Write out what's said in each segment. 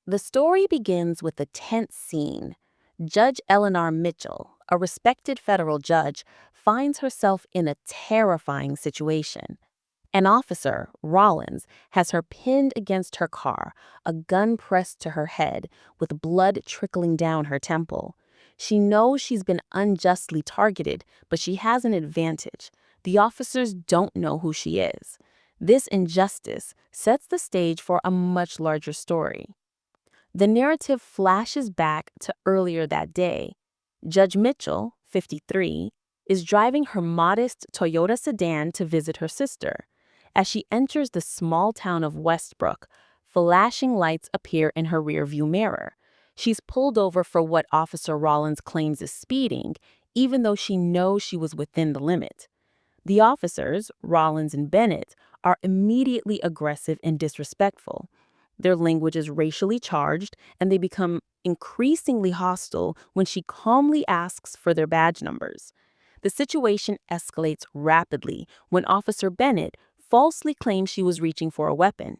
The story begins with a tense scene. Judge Eleanor Mitchell, a respected federal judge, finds herself in a terrifying situation. An officer, Rawlins, has her pinned against her car, a gun pressed to her head, with blood trickling down her temple. She knows she's been unjustly targeted, but she has an advantage. The officers don't know who she is. This injustice sets the stage for a much larger story. The narrative flashes back to earlier that day. Judge Mitchell, 53, is driving her modest Toyota sedan to visit her sister. As she enters the small town of Westbrook, flashing lights appear in her rearview mirror. She's pulled over for what Officer Rawlins claims is speeding, even though she knows she was within the limit. The officers, Rawlins and Bennett, are immediately aggressive and disrespectful. Their language is racially charged, and they become increasingly hostile when she calmly asks for their badge numbers. The situation escalates rapidly when Officer Bennett falsely claims she was reaching for a weapon.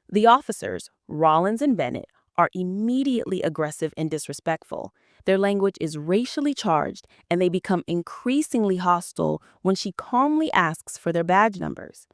The officers, Rawlins and Bennett, are immediately aggressive and disrespectful. Their language is racially charged, and they become increasingly hostile when she calmly asks for their badge numbers.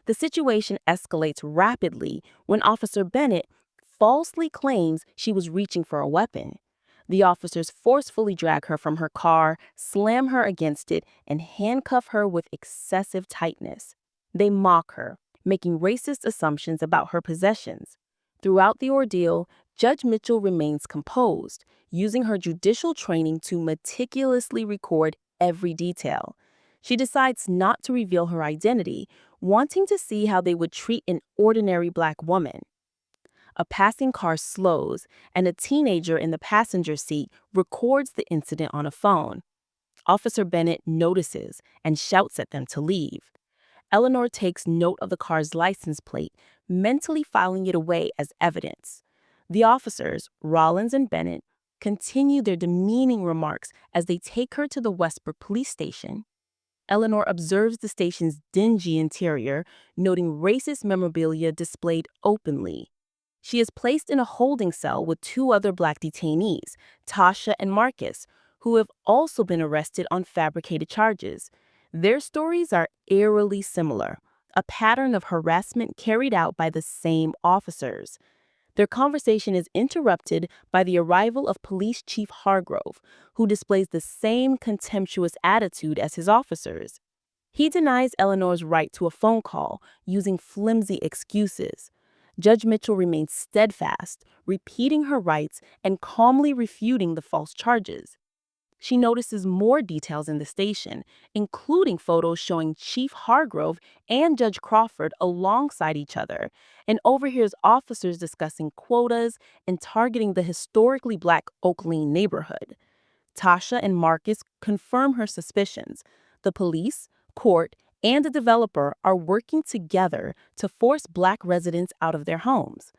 The situation escalates rapidly when Officer Bennett falsely claims she was reaching for a weapon. The officers forcefully drag her from her car, slam her against it, and handcuff her with excessive tightness. They mock her, making racist assumptions about her possessions. Throughout the ordeal, Judge Mitchell remains composed, using her judicial training to meticulously record every detail. She decides not to reveal her identity, wanting to see how they would treat an ordinary black woman. A passing car slows, and a teenager in the passenger seat records the incident on a phone. Officer Bennett notices and shouts at them to leave. Eleanor takes note of the car's license plate, mentally filing it away as evidence. The officers, Rawlins and Bennett, continue their demeaning remarks as they take her to the Westbrook police station. Eleanor observes the station's dingy interior, noting racist memorabilia displayed openly. She is placed in a holding cell with two other black detainees, Tasha and Marcus, who have also been arrested on fabricated charges. Their stories are eerily similar, a pattern of harassment carried out by the same officers. Their conversation is interrupted by the arrival of Police Chief Hargrove, who displays the same contemptuous attitude as his officers. He denies Eleanor's right to a phone call, using flimsy excuses. Judge Mitchell remains steadfast, repeating her rights and calmly refuting the false charges. She notices more details in the station, including photos showing Chief Hargrove and Judge Crawford alongside each other, and overhears officers discussing quotas and targeting the historically black Oakland neighborhood. Tasha and Marcus confirm her suspicions. The police, court, and the developer are working together to force black residents out of their homes.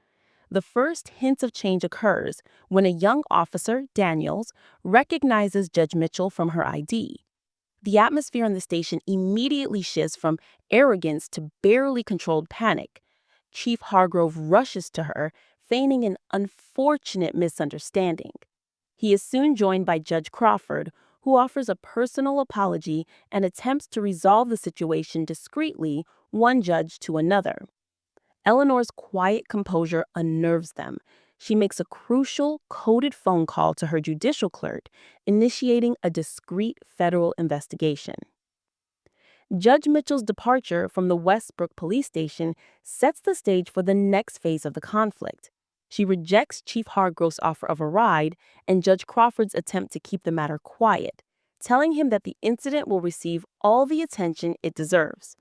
The first hint of change occurs when a young officer, Daniels, recognizes Judge Mitchell from her ID. The atmosphere in the station immediately shifts from arrogance to barely controlled panic. Chief Hargrove rushes to her, feigning an unfortunate misunderstanding. He is soon joined by Judge Crawford, who offers a personal apology and attempts to resolve the situation discreetly, one judge to another. Eleanor's quiet composure unnerves them. She makes a crucial, coded phone call to her judicial clerk, initiating a discreet federal investigation. Judge Mitchell's departure from the Westbrook police station sets the stage for the next phase of the conflict. She rejects Chief Hargrove's offer of a ride and Judge Crawford's attempt to keep the matter quiet, telling him that the incident will receive all the attention it deserves.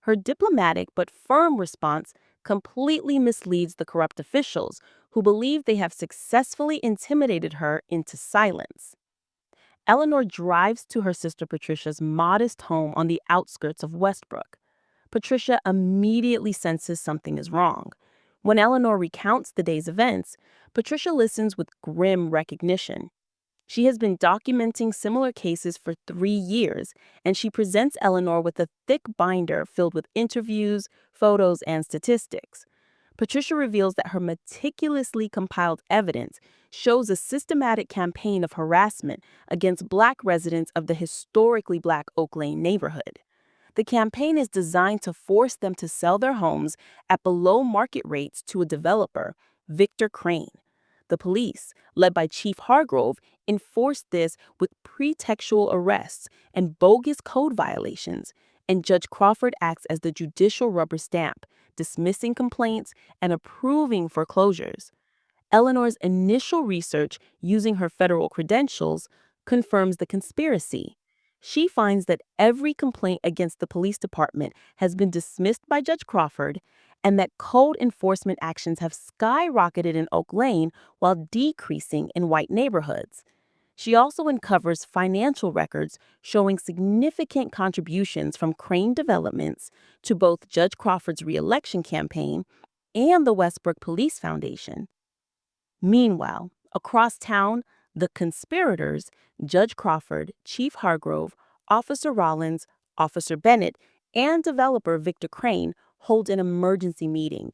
Her diplomatic but firm response completely misleads the corrupt officials who believe they have successfully intimidated her into silence. Eleanor drives to her sister Patricia's modest home on the outskirts of Westbrook. Patricia immediately senses something is wrong. When Eleanor recounts the day's events, Patricia listens with grim recognition. She has been documenting similar cases for 3 years, and she presents Eleanor with a thick binder filled with interviews, photos, and statistics. Patricia reveals that her meticulously compiled evidence shows a systematic campaign of harassment against Black residents of the historically Black Oak Lane neighborhood. The campaign is designed to force them to sell their homes at below market rates to a developer, Victor Crane. The police, led by Chief Hargrove, enforced this with pretextual arrests and bogus code violations, and Judge Crawford acts as the judicial rubber stamp, dismissing complaints and approving foreclosures. Eleanor's initial research using her federal credentials confirms the conspiracy. She finds that every complaint against the police department has been dismissed by Judge Crawford and that code enforcement actions have skyrocketed in Oak Lane while decreasing in white neighborhoods. She also uncovers financial records showing significant contributions from Crane Developments to both Judge Crawford's reelection campaign and the Westbrook Police Foundation. Meanwhile, across town, the conspirators, Judge Crawford, Chief Hargrove, Officer Rawlins, Officer Bennett, and developer Victor Crane hold an emergency meeting.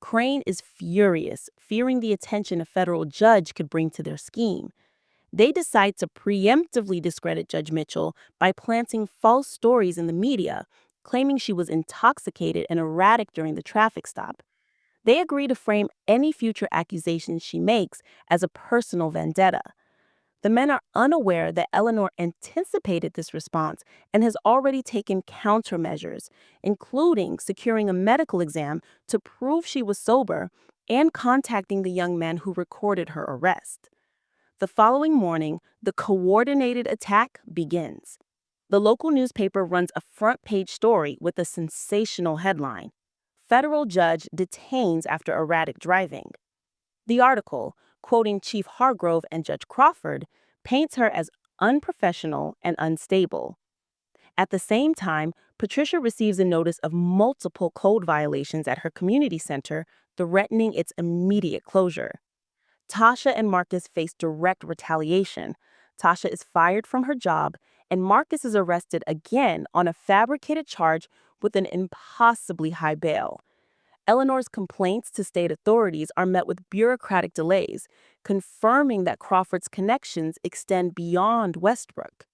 Crane is furious, fearing the attention a federal judge could bring to their scheme. They decide to preemptively discredit Judge Mitchell by planting false stories in the media, claiming she was intoxicated and erratic during the traffic stop. They agree to frame any future accusations she makes as a personal vendetta. The men are unaware that Eleanor anticipated this response and has already taken countermeasures, including securing a medical exam to prove she was sober and contacting the young man who recorded her arrest. The following morning, the coordinated attack begins. The local newspaper runs a front-page story with a sensational headline: Federal Judge Detains After Erratic Driving. The article, quoting Chief Hargrove and Judge Crawford, paints her as unprofessional and unstable. At the same time, Patricia receives a notice of multiple code violations at her community center, threatening its immediate closure. Tasha and Marcus face direct retaliation. Tasha is fired from her job, and Marcus is arrested again on a fabricated charge with an impossibly high bail. Eleanor's complaints to state authorities are met with bureaucratic delays, confirming that Crawford's connections extend beyond Westbrook.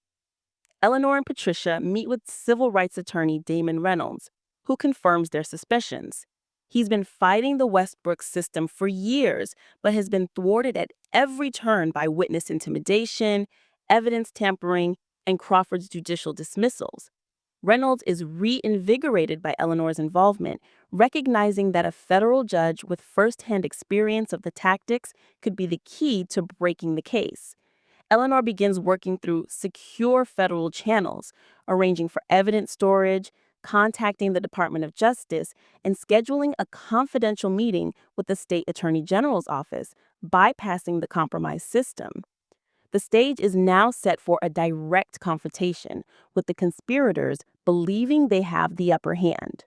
Eleanor and Patricia meet with civil rights attorney Damon Reynolds, who confirms their suspicions. He's been fighting the Westbrook system for years, but has been thwarted at every turn by witness intimidation, evidence tampering, and Crawford's judicial dismissals. Reynolds is reinvigorated by Eleanor's involvement, recognizing that a federal judge with firsthand experience of the tactics could be the key to breaking the case. Eleanor begins working through secure federal channels, arranging for evidence storage, contacting the Department of Justice, and scheduling a confidential meeting with the state attorney general's office, bypassing the compromise system. The stage is now set for a direct confrontation, with the conspirators believing they have the upper hand.